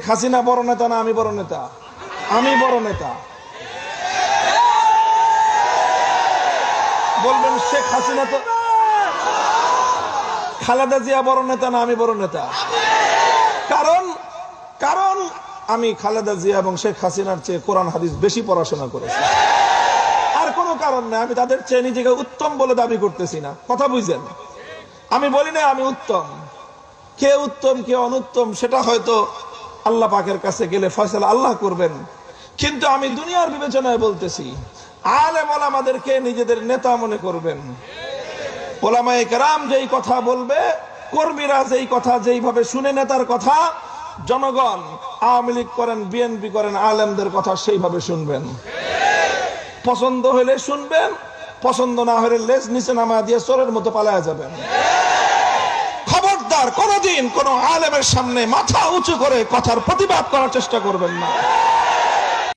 হাসিনা বড় নেতা না আমি বড় নেতা? আমি বড় নেতা। বলবেন শেখ হাসিনা তো, খালেদা জিয়া বড় নেতা না আমি বড় নেতা? কারণ কারণ আমি খালেদা জিয়া এবং শেখ হাসিনার চেয়ে কোরআন হাদিস বেশি পড়াশোনা করেছি। আর কোনো কারণ নাই। আমি তাদের চেয়ে নিজেকে উত্তম বলে দাবি করতেছি না, কথা বুঝছেন? আমি বলি না আমি উত্তম। কে উত্তম কে অনুত্তম সেটা হয়তো আল্লাহ পাকের কাছে গেলে ফয়সালা আল্লাহ করবেন। কিন্তু আমি দুনিয়ার বিবেচনায় বলতেছি, আলেম ওলামাদেরকে নিজেদের নেতা মনে করবেন। ওলামায়ে কেরাম যেই কথা বলবে, কর্মীরা যেই কথা যেইভাবে শুনে নেতার কথা, জনগণ আওয়ামী লীগ করেন বিএনপি করেন আলেমদের কথা সেইভাবে শুনবেন। পছন্দ হলে শুনবেন, পছন্দ না হলে লেজ নিচে নামা দিয়ে চোরের মতো পালায়া যাবেন। খবরদার কোনদিন কোন আলেমের সামনে মাথা উঁচু করে কথার প্রতিবাদ করার চেষ্টা করবেন না।